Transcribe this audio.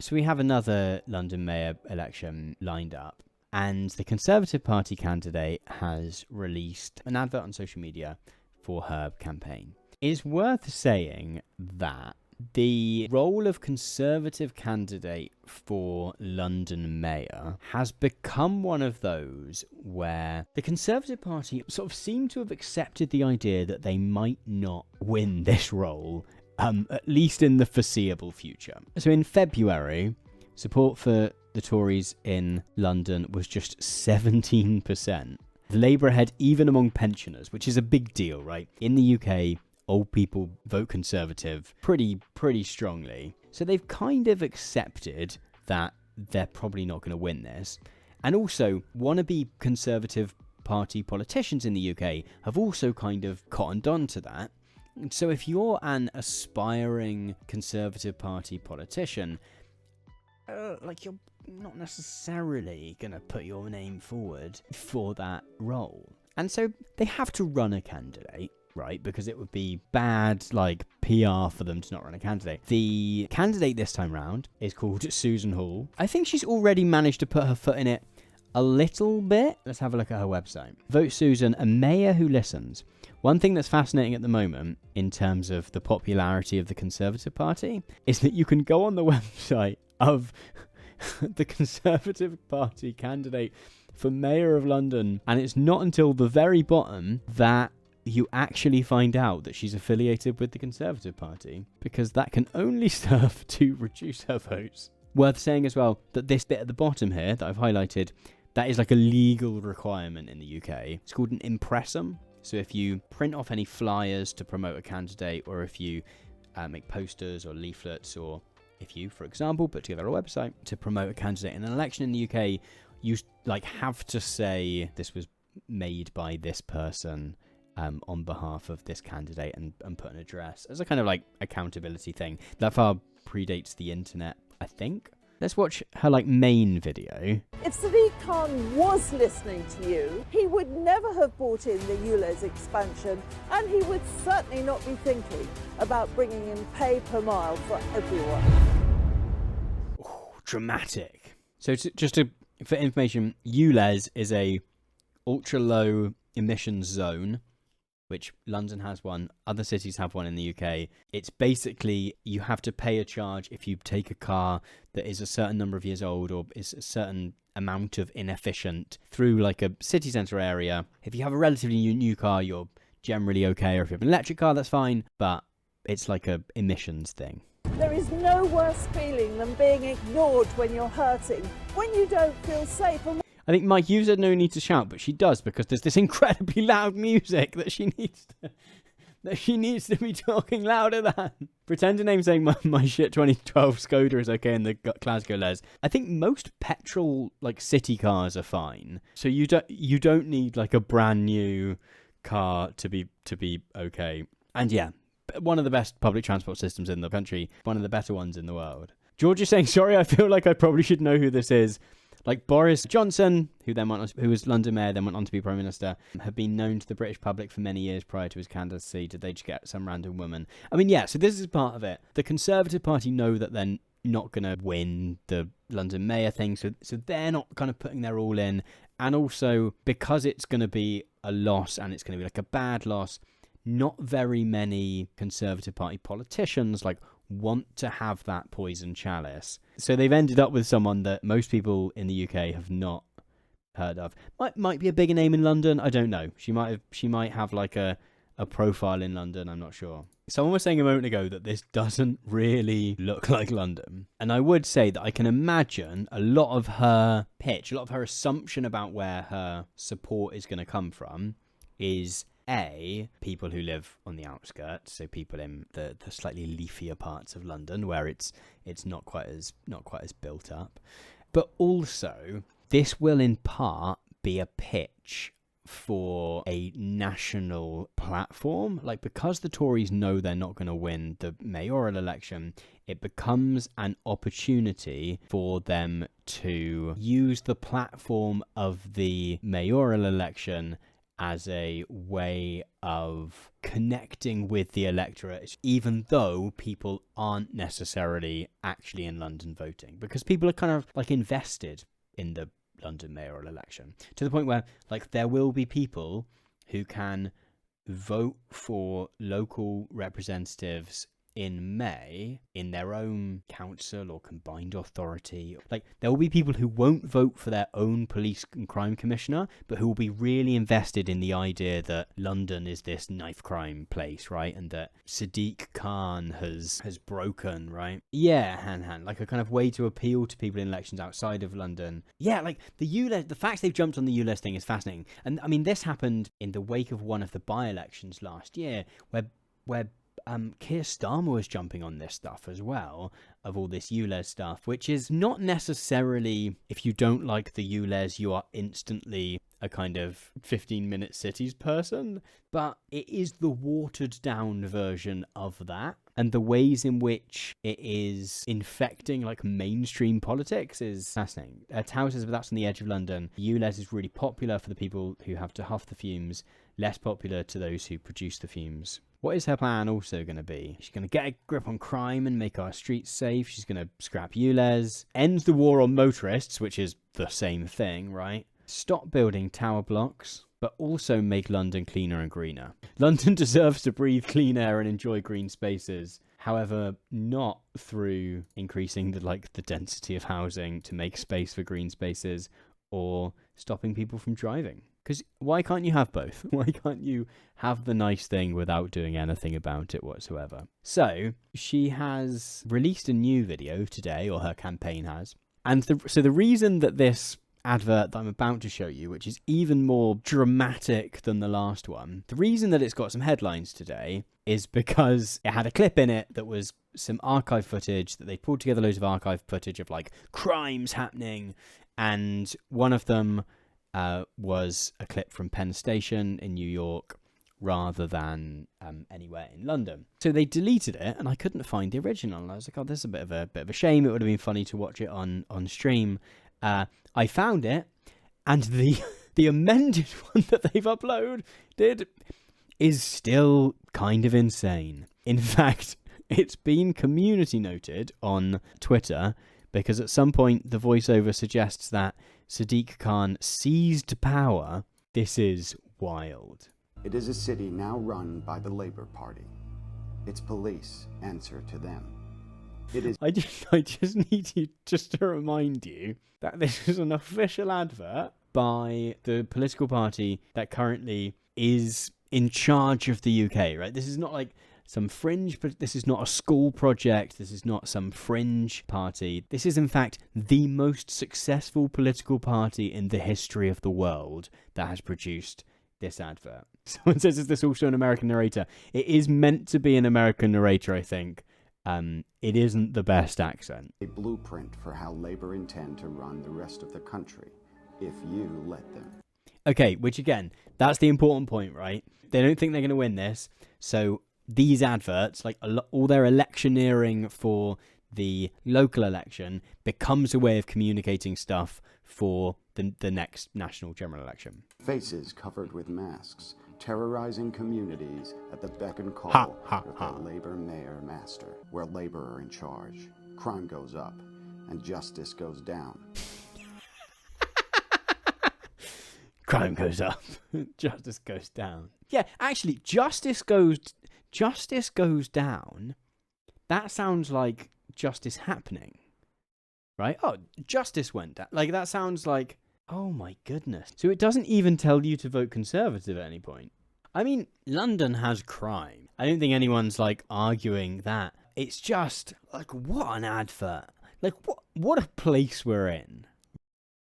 So we have another London mayor election lined up, and the Conservative Party candidate has released an advert on social media for her campaign. It is worth saying that the role of Conservative candidate for London mayor has become one of those where the Conservative Party sort of seem to have accepted the idea that they might not win this role, at least in the foreseeable future. So in February, support for the Tories in London was just 17%. The Labour ahead even among pensioners, which is a big deal, right? In the UK, old people vote Conservative pretty strongly. So they've kind of accepted that they're probably not going to win this. And also, wannabe Conservative Party politicians in the UK have also kind of cottoned on to that. So if you're an aspiring Conservative Party politician, you're not necessarily going to put your name forward for that role. And so they have to run a candidate, right? Because it would be bad, PR for them to not run a candidate. The candidate this time round is called Susan Hall. I think she's already managed to put her foot in it a little bit. Let's have a look at her website. Vote Susan, a mayor who listens. One thing that's fascinating at the moment in terms of the popularity of the Conservative Party is that you can go on the website of the Conservative Party candidate for Mayor of London, and it's not until the very bottom that you actually find out that she's affiliated with the Conservative Party, because that can only serve to reduce her votes. Worth saying as well that this bit at the bottom here that I've highlighted, that is like a legal requirement in the UK. It's called an impressum. So if you print off any flyers to promote a candidate, or if you make posters or leaflets, or if you, for example, put together a website to promote a candidate in an election in the UK, you have to say this was made by this person on behalf of this candidate, and put an address as a kind of accountability thing. That far predates the internet, I think. Let's watch her main video. If Sadiq Khan was listening to you, he would never have brought in the ULEZ expansion, and he would certainly not be thinking about bringing in pay per mile for everyone. Oh, dramatic. So for information, ULEZ is a ultra low emissions zone, which London has one, other cities have one in the UK. It's basically, you have to pay a charge if you take a car that is a certain number of years old or is a certain amount of inefficient through a city centre area. If you have a relatively new car, you're generally okay, or if you have an electric car, that's fine, but it's like a emissions thing. There is no worse feeling than being ignored when you're hurting, when you don't feel safe. I think Mike, you said no need to shout, but she does, because there's this incredibly loud music that she needs to be talking louder than. Pretend to name saying my shit 2012 Skoda is okay in the Glasgow Les. I think most petrol city cars are fine, so you don't need a brand new car to be okay. And yeah, one of the best public transport systems in the country, one of the better ones in the world. George is saying, sorry, I feel like I probably should know who this is. Boris Johnson, who was London mayor, then went on to be Prime Minister, had been known to the British public for many years prior to his candidacy. Did they just get some random woman? I mean, yeah, so this is part of it. The Conservative Party know that they're not going to win the London mayor thing, so they're not kind of putting their all in. And also, because it's going to be a loss, and it's going to be a bad loss, not very many Conservative Party politicians want to have that poison chalice. So they've ended up with someone that most people in the UK have not heard of. Might be a bigger name in London, I don't know. She might have a profile in London, I'm not sure. Someone was saying a moment ago that this doesn't really look like London. And I would say that I can imagine a lot of her pitch, a lot of her assumption about where her support is going to come from is people who live on the outskirts, so people in the slightly leafier parts of London where it's not quite as built up. But also, this will in part be a pitch for a national platform. Because the Tories know they're not going to win the mayoral election, it becomes an opportunity for them to use the platform of the mayoral election as a way of connecting with the electorate, even though people aren't necessarily actually in London voting, because people are kind of like invested in the London mayoral election to the point where like there will be people who can vote for local representatives in May in their own council or combined authority. Like, there will be people who won't vote for their own police and crime commissioner, but who will be really invested in the idea that London is this knife crime place, right? And that Sadiq Khan has broken, right? Yeah, hand, like a kind of way to appeal to people in elections outside of London. Yeah, like the fact they've jumped on the ULEZ thing is fascinating. And I mean, this happened in the wake of one of the by-elections last year, where Keir Starmer was jumping on this stuff as well, of all this ULEZ stuff, which is not necessarily, if you don't like the ULEZ, you are instantly a kind of 15-minute cities person, but it is the watered-down version of that. And the ways in which it is infecting like mainstream politics is fascinating. Tower says, but that's on the edge of London. ULEZ is really popular for the people who have to huff the fumes, less popular to those who produce the fumes. What is her plan also going to be? She's going to get a grip on crime and make our streets safe. She's going to scrap ULEZ, end the war on motorists, which is the same thing, right? Stop building tower blocks, but also make London cleaner and greener. London deserves to breathe clean air and enjoy green spaces. However, not through increasing the density of housing to make space for green spaces or stopping people from driving. Because why can't you have both? Why can't you have the nice thing without doing anything about it whatsoever? So she has released a new video today, or her campaign has. And so the reason that this advert that I'm about to show you, which is even more dramatic than the last one, the reason that it's got some headlines today is because it had a clip in it that was some archive footage, that they pulled together loads of archive footage of like crimes happening, and one of them was a clip from Penn Station in New York rather than anywhere in London. So they deleted it, and I couldn't find the original. And I was like, oh, this is a bit of a shame. It would have been funny to watch it on stream. I found it, and the amended one that they've uploaded is still kind of insane. In fact, it's been community noted on Twitter because at some point the voiceover suggests that Sadiq Khan seized power. This is wild. It is a city now run by the Labour Party. Its police answer to them. It is. I just need you to remind you that this is an official advert by the political party that currently is in charge of the UK, right? This is not like some fringe, but this is not a school project. This is not some fringe party. This is, in fact, the most successful political party in the history of the world that has produced this advert. Someone says, is this also an American narrator? It is meant to be an American narrator, I think. It isn't the best accent. A blueprint for how Labour intend to run the rest of the country, if you let them. Okay, which again, that's the important point, right? They don't think they're going to win this, so these adverts, like all their electioneering for the local election, becomes a way of communicating stuff for the next national general election. Faces covered with masks, terrorizing communities at the beck and call of their Labour mayor master, where Labour are in charge. Crime goes up, and justice goes down. Crime goes up, justice goes down. Yeah, actually, justice goes down. That sounds like justice happening, right? Oh, justice went down. Like, that sounds like, oh my goodness. So it doesn't even tell you to vote Conservative at any point. I mean, London has crime. I don't think anyone's like arguing that. It's just like, what an advert. Like, what a place we're in,